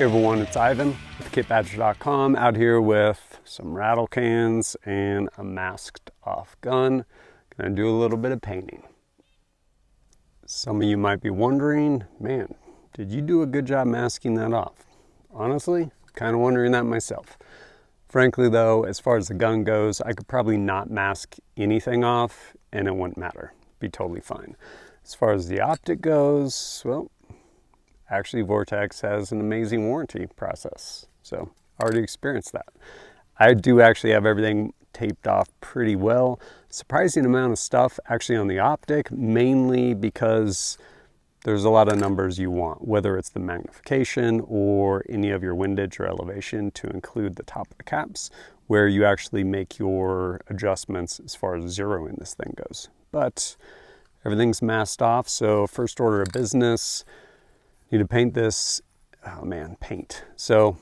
Hey everyone, it's Ivan with kitbadger.com, out here with some rattle cans and a masked off gun. Gonna do a little bit of painting. Some of you might be wondering, man, did you do a good job masking that off? Honestly, kind of wondering that myself. Frankly though, as far as the gun goes, I could probably not mask anything off and it wouldn't matter. Be totally fine. As far as the optic goes, well, actually, Vortex has an amazing warranty process, so I already experienced that. I do actually have everything taped off pretty well. Surprising amount of stuff actually on the optic, mainly because there's a lot of numbers you want, whether it's the magnification or any of your windage or elevation to include the top of the caps, where you actually make your adjustments as far as zeroing this thing goes. But everything's masked off, so first order of business, need to paint this, oh man, paint. So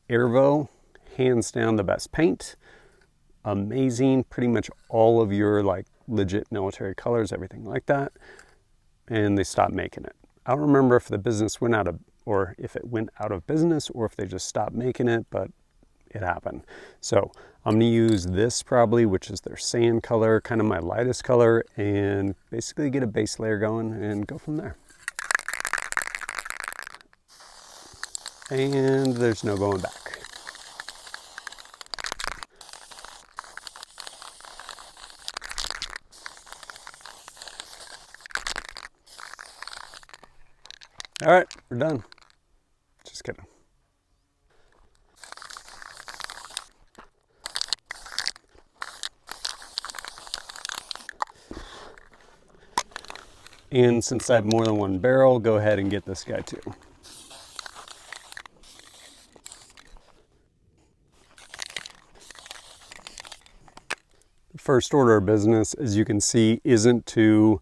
Airvo, hands down the best paint. Amazing, pretty much all of your like legit military colors, everything like that. And they stopped making it. I don't remember if the business went out of, or if it went out of business, or if they just stopped making it, but it happened. So I'm gonna use this probably, which is their sand color, kind of my lightest color, and basically get a base layer going and go from there. And there's no going back. All right, we're done. Just kidding. And since I have more than one barrel, go ahead and get this guy too. First order of business, as you can see, isn't to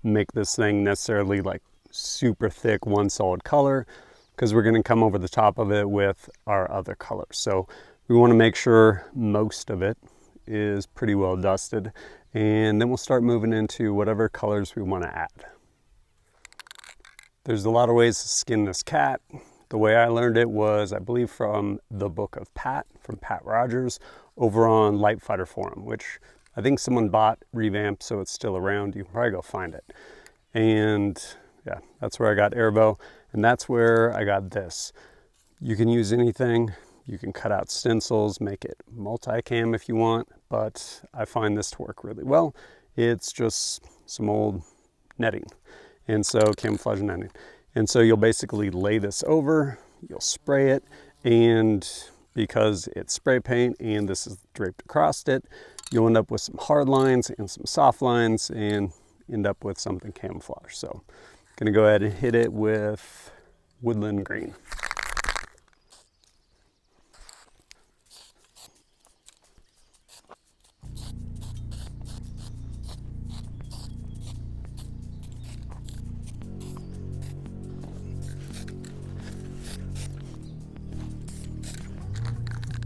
make this thing necessarily like super thick, one solid color, because we're going to come over the top of it with our other colors. So we want to make sure most of it is pretty well dusted, and then we'll start moving into whatever colors we want to add. There's a lot of ways to skin this cat. The way I learned it was, I believe, from the book of Pat, from Pat Rogers, over on Light Fighter Forum, which I think someone bought, revamped, so it's still around. You can probably go find it. And yeah, that's where I got Airvo, and that's where I got this. You can use anything. You can cut out stencils, make it multicam if you want, but I find this to work really well. It's just some old netting, and so camouflage netting. And so you'll basically lay this over, you'll spray it, and because it's spray paint and this is draped across it, you'll end up with some hard lines and some soft lines and end up with something camouflage. So I'm gonna go ahead and hit it with woodland green.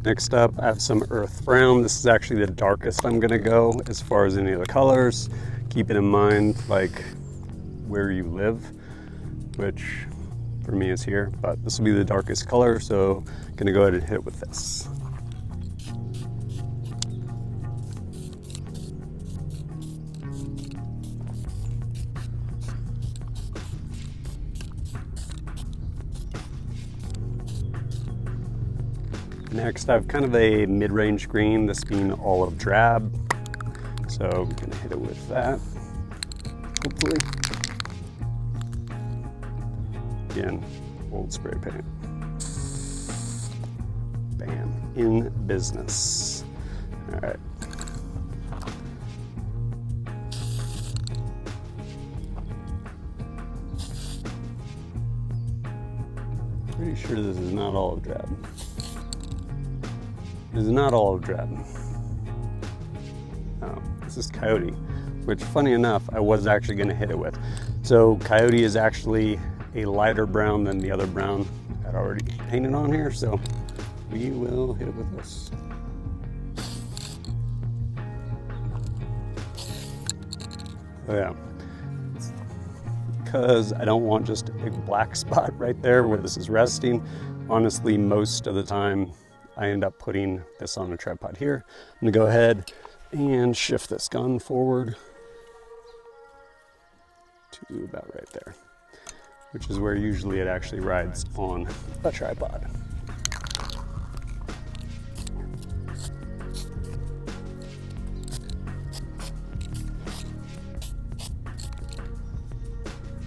Next up, I have some earth brown. This is actually the darkest I'm gonna go as far as any of the colors. Keep it in mind, like where you live, which for me is here, but this will be the darkest color, so I'm gonna go ahead and hit it with this. Next, I have kind of a mid-range green, this being olive drab. So I'm gonna hit it with that, hopefully. Again, old spray paint. Bam, in business. All right. Pretty sure this is not olive drab. It is not olive drab. Oh, this is coyote, which funny enough, I was actually gonna hit it with. So coyote is actually a lighter brown than the other brown I'd already painted on here, so we will hit it with this. Oh yeah, because I don't want just a big black spot right there where this is resting. honestly, most of the time I end up putting this on a tripod here. I'm gonna go ahead and shift this gun forward to about right there, which is where usually it actually rides on a tripod.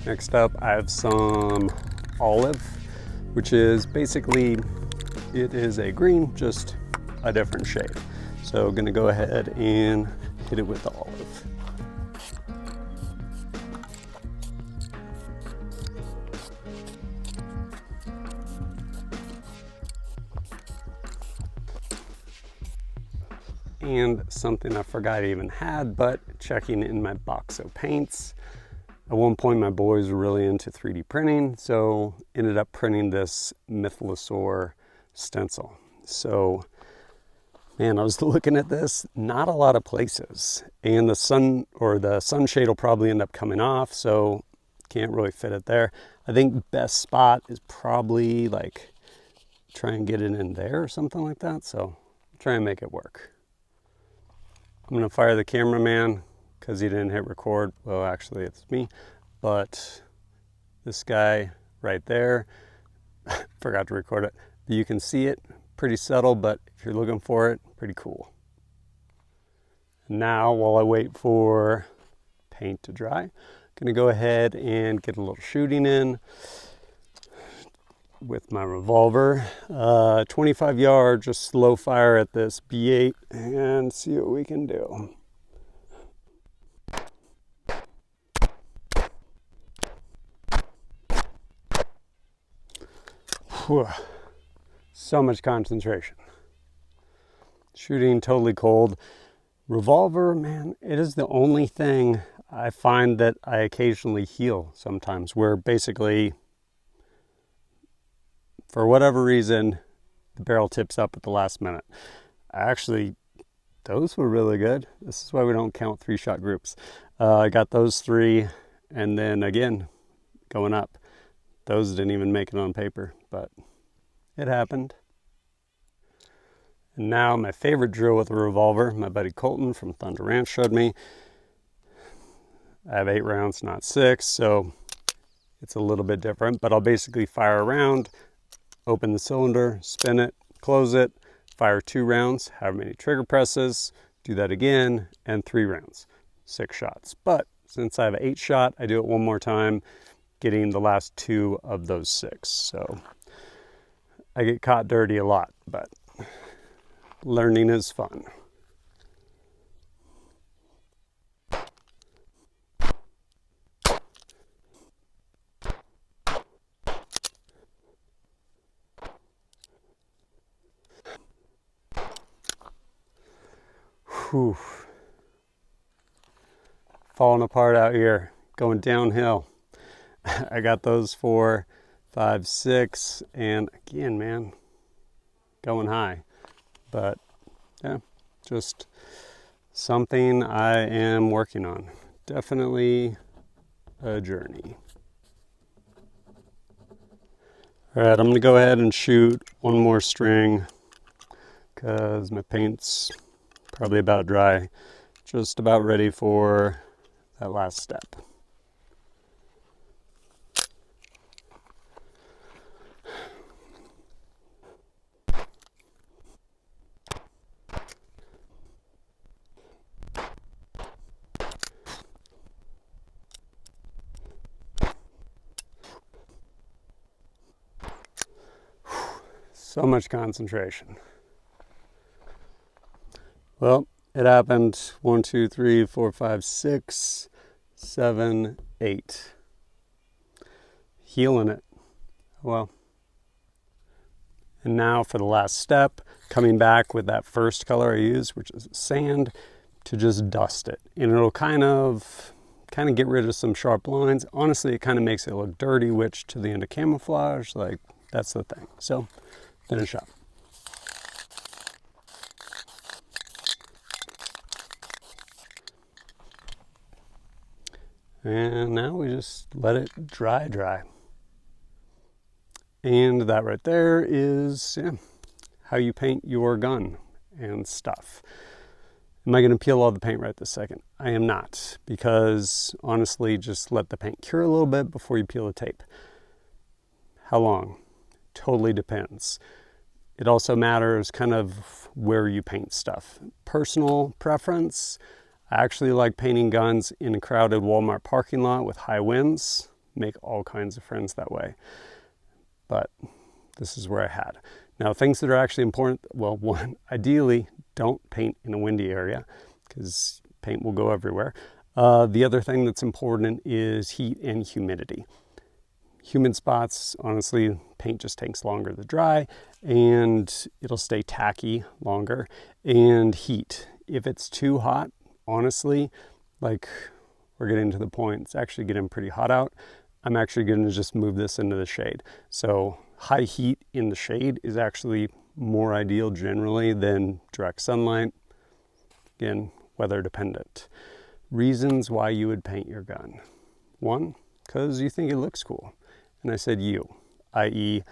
Next up, I have some olive, which is basically, it is a green, just a different shade. So I'm gonna go ahead and hit it with the olive. And something I forgot I even had, but checking in my box of paints. At one point, my boys were really into 3D printing, so ended up printing this Mythalosaur stencil. So, man, I was looking at this, not a lot of places. And the sunshade will probably end up coming off, so can't really fit it there. I think best spot is probably like, try and get it in there or something like that. So try and make it work. I'm gonna fire the cameraman because he didn't hit record. Well, actually it's me, but this guy right there, forgot to record it. You can see it, pretty subtle, but if you're looking for it, pretty cool. Now, while I wait for paint to dry, I'm gonna go ahead and get a little shooting in with my revolver. 25 yard, just slow fire at this B8 and see what we can do. Whew. So much concentration. Shooting totally cold. Revolver, man, it is the only thing I find that I occasionally heal sometimes, where basically, for whatever reason, the barrel tips up at the last minute. Actually, those were really good. This is why we don't count 3-shot groups. I got those 3, and then again, going up. Those didn't even make it on paper, but it happened. And now my favorite drill with a revolver, my buddy Colton from Thunder Ranch showed me. I have 8 rounds, not 6, so it's a little bit different, but I'll basically fire a round, open the cylinder, spin it, close it, fire 2 rounds, however many trigger presses, do that again, and 3 rounds, 6 shots. But since I have an 8-shot, I do it one more time, getting the last 2 of those 6. So I get caught dirty a lot, but learning is fun. Whew. Falling apart out here, going downhill. I got those 4, 5, 6, and again, man, going high. But yeah, just something I am working on. Definitely a journey. All right, I'm gonna go ahead and shoot one more string because my paint's probably about dry. Just about ready for that last step. So much concentration. Well, it happened 1, 2, 3, 4, 5, 6, 7, 8. Healing it. Well. And now for the last step, coming back with that first color I used, which is sand, to just dust it. And it'll kind of get rid of some sharp lines. Honestly, it kind of makes it look dirty, which to the end of camouflage, like that's the thing. So finish up. And now we just let it dry. And that right there is how you paint your gun and stuff. Am I going to peel all the paint right this second? I am not, because honestly, just let the paint cure a little bit before you peel the tape. How long? Totally depends. It also matters kind of where you paint stuff. Personal preference, I actually like painting guns in a crowded Walmart parking lot with high winds. Make all kinds of friends that way. But this is where I had. Now, things that are actually important, well, one, ideally, don't paint in a windy area because paint will go everywhere. The other thing that's important is heat and humidity. Humid spots, honestly, paint just takes longer to dry and it'll stay tacky longer. And heat, if it's too hot, honestly, like we're getting to the point, it's actually getting pretty hot out. I'm actually going to just move this into the shade. So high heat in the shade is actually more ideal generally than direct sunlight. Again, weather dependent. Reasons why you would paint your gun. One, because you think it looks cool. And I said you, i.e.,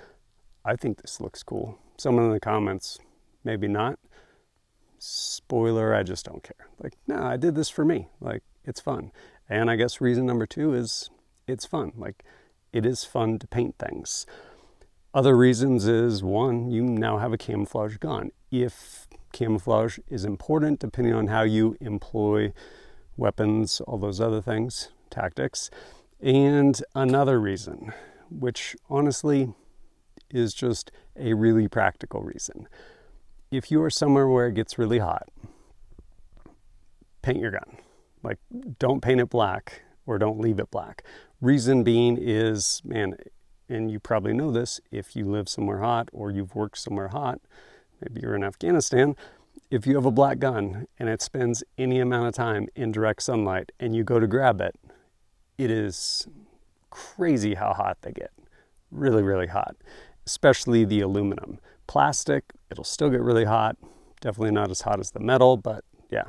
I think this looks cool. Someone in the comments, maybe not. Spoiler, I just don't care. Like, no, I did this for me. Like, it's fun. And I guess reason number two is it's fun. Like, it is fun to paint things. Other reasons is, one, you now have a camouflage gun. If camouflage is important, depending on how you employ weapons, all those other things, tactics. And another reason, which honestly is just a really practical reason. If you are somewhere where it gets really hot, paint your gun. Like, don't paint it black or don't leave it black. Reason being is, man, and you probably know this, if you live somewhere hot or you've worked somewhere hot, maybe you're in Afghanistan, if you have a black gun and it spends any amount of time in direct sunlight and you go to grab it, it is crazy how hot they get. Really, really hot, especially the aluminum. Plastic, it'll still get really hot. Definitely not as hot as the metal, but yeah.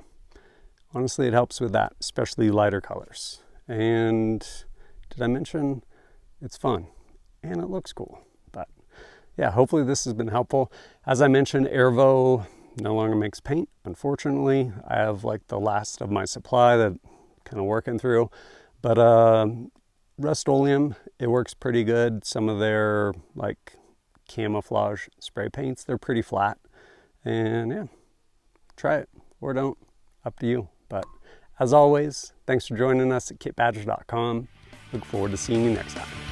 Honestly, it helps with that, especially lighter colors. And did I mention it's fun? And it looks cool. But yeah, hopefully this has been helpful. As I mentioned, Airvo no longer makes paint, unfortunately. I have like the last of my supply that I'm kind of working through. But Rust-Oleum, it works pretty good. Some of their like camouflage spray paints, they're pretty flat. And yeah, try it or don't, up to you. But as always, thanks for joining us at kitbadger.com. Look forward to seeing you next time.